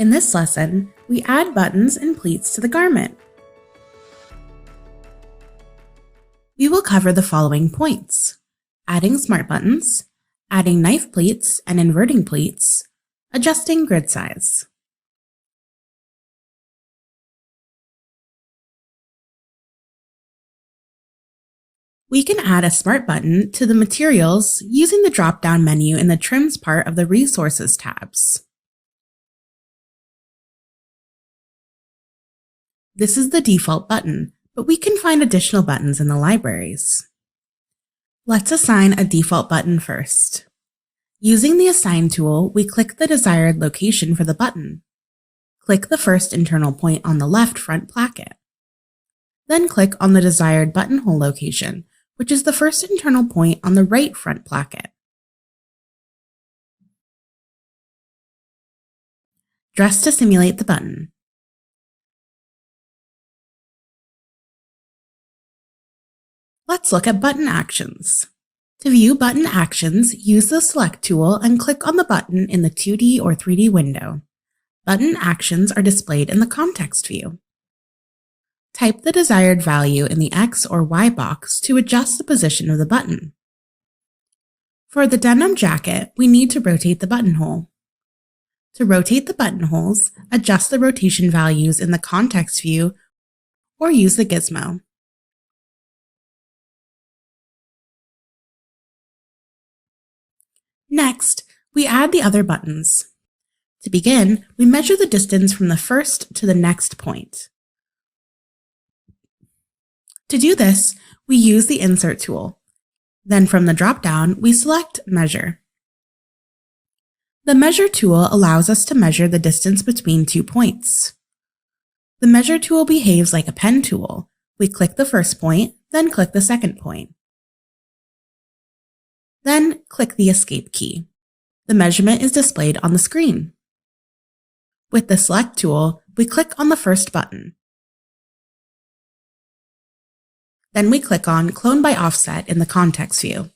In this lesson, we add buttons and pleats to the garment. We will cover the following points: adding smart buttons, adding knife pleats and inverting pleats, adjusting grid size. We can add a smart button to the materials using the drop-down menu in the Trims part of the Resources tabs. This is the default button, but we can find additional buttons in the libraries. Let's assign a default button first. Using the Assign tool, we click the desired location for the button. Click the first internal point on the left front placket. Then click on the desired buttonhole location, which is the first internal point on the right front placket. Dress to simulate the button. Let's look at button actions. To view button actions, use the Select tool and click on the button in the 2D or 3D window. Button actions are displayed in the context view. Type the desired value in the X or Y box to adjust the position of the button. For the denim jacket, we need to rotate the buttonhole. To rotate the buttonholes, adjust the rotation values in the context view or use the gizmo. Next, we add the other buttons. To begin, we measure the distance from the first to the next point. To do this, we use the Insert tool. Then from the drop-down, we select Measure. The Measure tool allows us to measure the distance between 2 points. The Measure tool behaves like a pen tool. We click the first point, then click the second point. Then click the Escape key. The measurement is displayed on the screen. With the Select tool, we click on the first button. Then we click on Clone by Offset in the context view.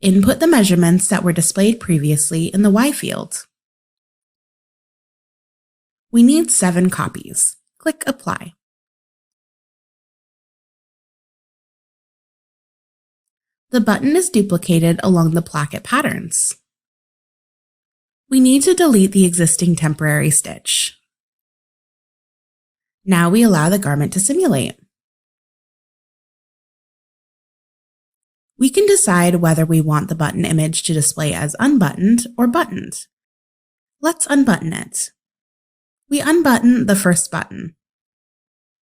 Input the measurements that were displayed previously in the Y field. We need 7 copies. Click Apply. The button is duplicated along the placket patterns. We need to delete the existing temporary stitch. Now we allow the garment to simulate. We can decide whether we want the button image to display as unbuttoned or buttoned. Let's unbutton it. We unbutton the first button.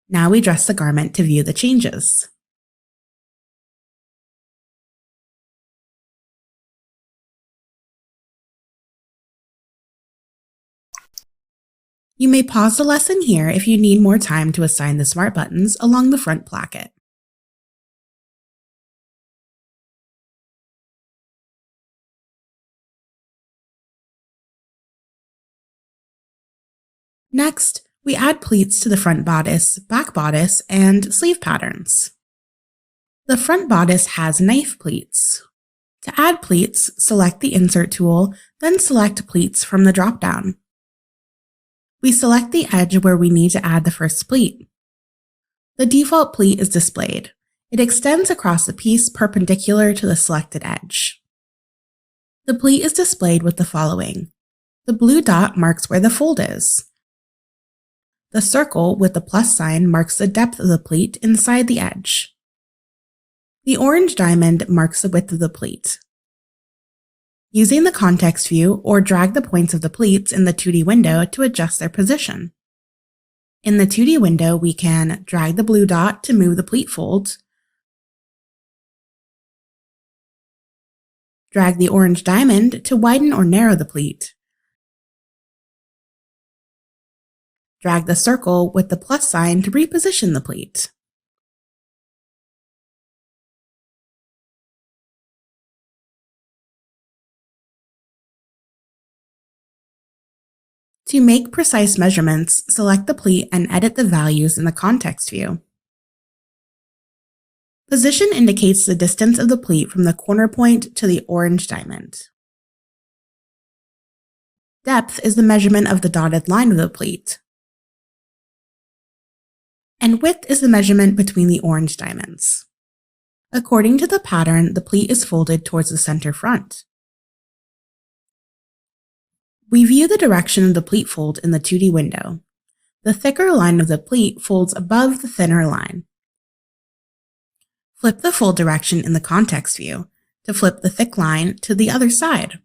Now we dress the garment to view the changes. You may pause the lesson here if you need more time to assign the smart buttons along the front placket. Next, we add pleats to the front bodice, back bodice, and sleeve patterns. The front bodice has knife pleats. To add pleats, select the Insert tool, then select Pleats from the drop-down. We select the edge where we need to add the first pleat. The default pleat is displayed. It extends across the piece perpendicular to the selected edge. The pleat is displayed with the following. The blue dot marks where the fold is. The circle with the plus sign marks the depth of the pleat inside the edge. The orange diamond marks the width of the pleat. Using the context view, or drag the points of the pleats in the 2D window to adjust their position. In the 2D window, we can drag the blue dot to move the pleat fold, drag the orange diamond to widen or narrow the pleat, drag the circle with the plus sign to reposition the pleat. To make precise measurements, select the pleat and edit the values in the context view. Position indicates the distance of the pleat from the corner point to the orange diamond. Depth is the measurement of the dotted line of the pleat. And width is the measurement between the orange diamonds. According to the pattern, the pleat is folded towards the center front. We view the direction of the pleat fold in the 2D window. The thicker line of the pleat folds above the thinner line. Flip the fold direction in the context view to flip the thick line to the other side.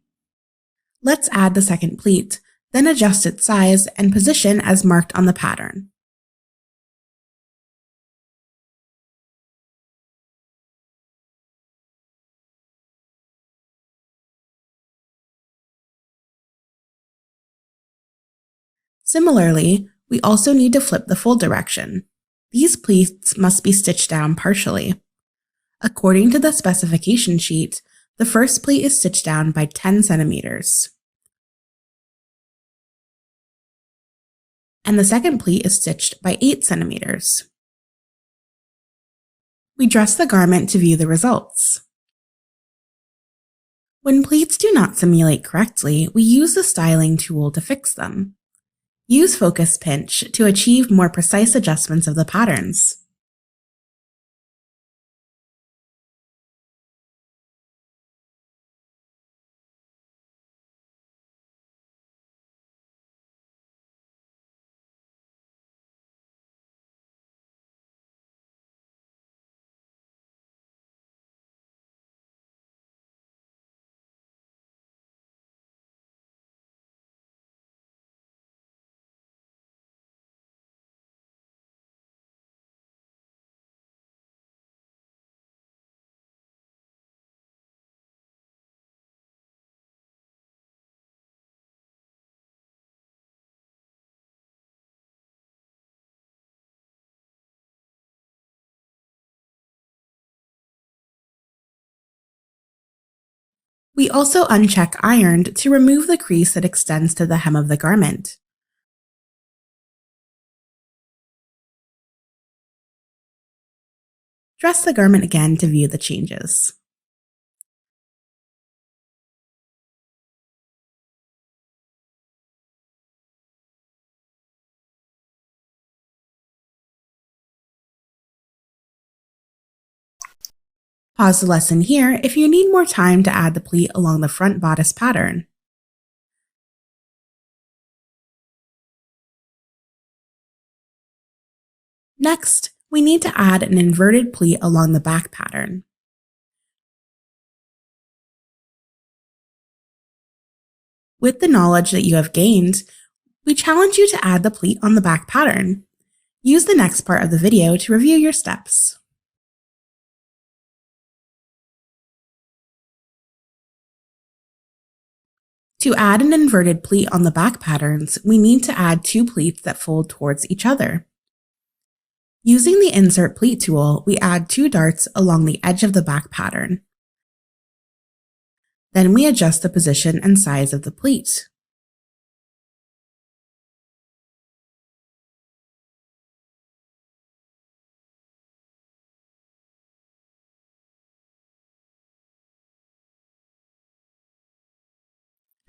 Let's add the second pleat, then adjust its size and position as marked on the pattern. Similarly, we also need to flip the fold direction. These pleats must be stitched down partially. According to the specification sheet, the first pleat is stitched down by 10 centimeters. And the second pleat is stitched by 8 centimeters. We dress the garment to view the results. When pleats do not simulate correctly, we use the styling tool to fix them. Use focus pinch to achieve more precise adjustments of the patterns. We also uncheck ironed to remove the crease that extends to the hem of the garment. Dress the garment again to view the changes. Pause the lesson here if you need more time to add the pleat along the front bodice pattern. Next, we need to add an inverted pleat along the back pattern. With the knowledge that you have gained, we challenge you to add the pleat on the back pattern. Use the next part of the video to review your steps. To add an inverted pleat on the back patterns, we need to add 2 pleats that fold towards each other. Using the Insert Pleat tool, we add 2 darts along the edge of the back pattern. Then we adjust the position and size of the pleat.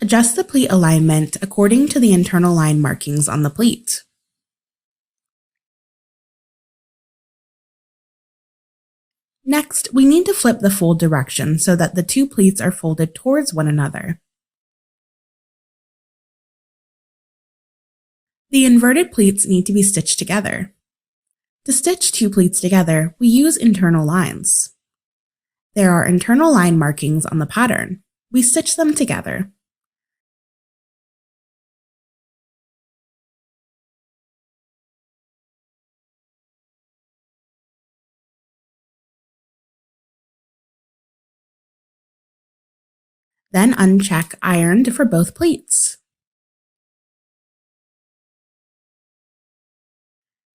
Adjust the pleat alignment according to the internal line markings on the pleat. Next, we need to flip the fold direction so that the 2 pleats are folded towards one another. The inverted pleats need to be stitched together. To stitch 2 pleats together, we use internal lines. There are internal line markings on the pattern. We stitch them together. Then uncheck Ironed for both pleats.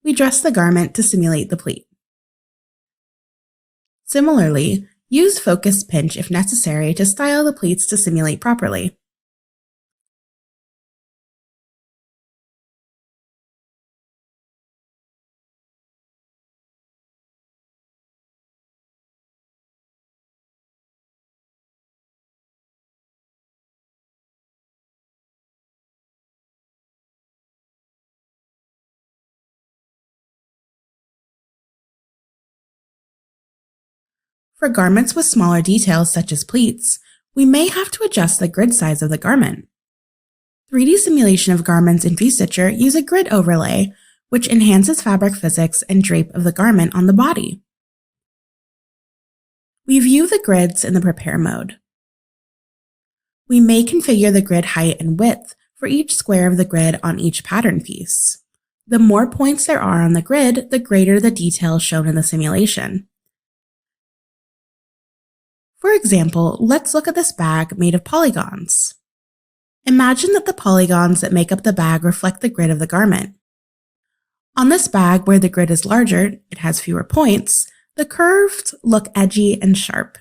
We dress the garment to simulate the pleat. Similarly, use focus pinch if necessary to style the pleats to simulate properly. For garments with smaller details such as pleats, we may have to adjust the grid size of the garment. 3D simulation of garments in V-Stitcher use a grid overlay, which enhances fabric physics and drape of the garment on the body. We view the grids in the Prepare mode. We may configure the grid height and width for each square of the grid on each pattern piece. The more points there are on the grid, the greater the detail shown in the simulation. For example, let's look at this bag made of polygons. Imagine that the polygons that make up the bag reflect the grid of the garment. On this bag, where the grid is larger, it has fewer points, the curves look edgy and sharp.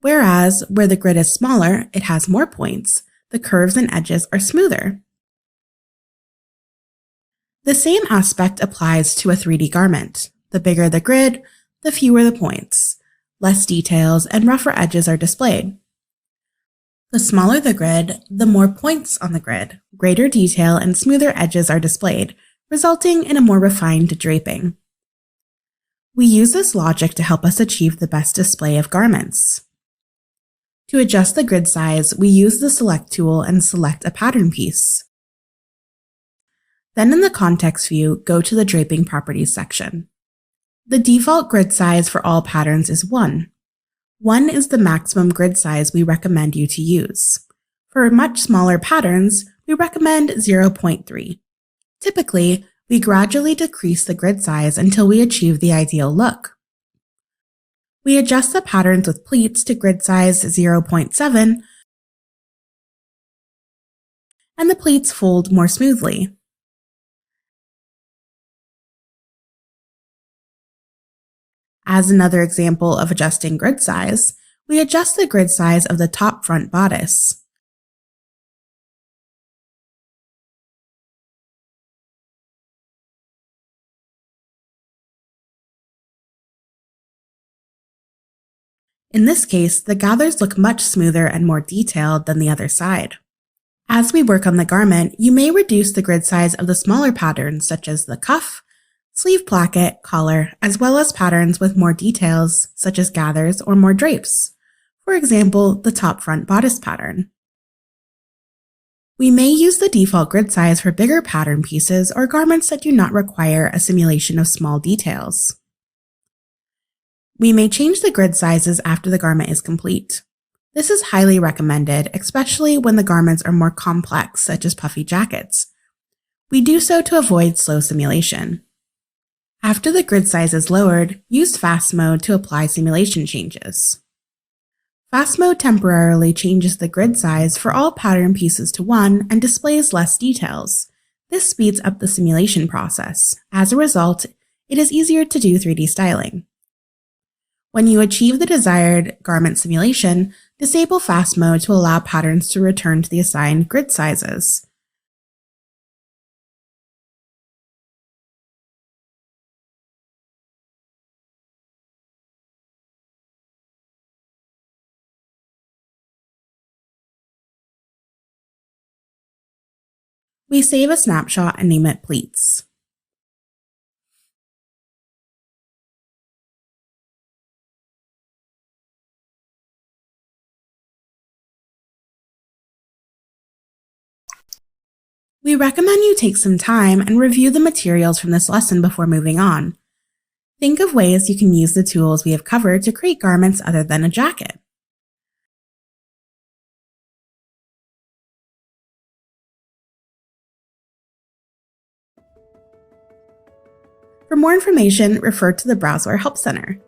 Whereas, where the grid is smaller, it has more points, the curves and edges are smoother. The same aspect applies to a 3D garment. The bigger the grid, the fewer the points. Less details and rougher edges are displayed. The smaller the grid, the more points on the grid. Greater detail and smoother edges are displayed, resulting in a more refined draping. We use this logic to help us achieve the best display of garments. To adjust the grid size, we use the Select tool and select a pattern piece. Then in the Context view, go to the Draping Properties section. The default grid size for all patterns is 1. 1 is the maximum grid size we recommend you to use. For much smaller patterns, we recommend 0.3. Typically, we gradually decrease the grid size until we achieve the ideal look. We adjust the patterns with pleats to grid size 0.7, and the pleats fold more smoothly. As another example of adjusting grid size, we adjust the grid size of the top front bodice. In this case, the gathers look much smoother and more detailed than the other side. As we work on the garment, you may reduce the grid size of the smaller patterns such as the cuff, sleeve placket, collar, as well as patterns with more details such as gathers or more drapes. For example, the top front bodice pattern. We may use the default grid size for bigger pattern pieces or garments that do not require a simulation of small details. We may change the grid sizes after the garment is complete. This is highly recommended, especially when the garments are more complex, such as puffy jackets. We do so to avoid slow simulation. After the grid size is lowered, use Fast Mode to apply simulation changes. Fast Mode temporarily changes the grid size for all pattern pieces to 1 and displays less details. This speeds up the simulation process. As a result, it is easier to do 3D styling. When you achieve the desired garment simulation, disable Fast Mode to allow patterns to return to the assigned grid sizes. We save a snapshot and name it Pleats. We recommend you take some time and review the materials from this lesson before moving on. Think of ways you can use the tools we have covered to create garments other than a jacket. For more information, refer to the Browseware Help Center.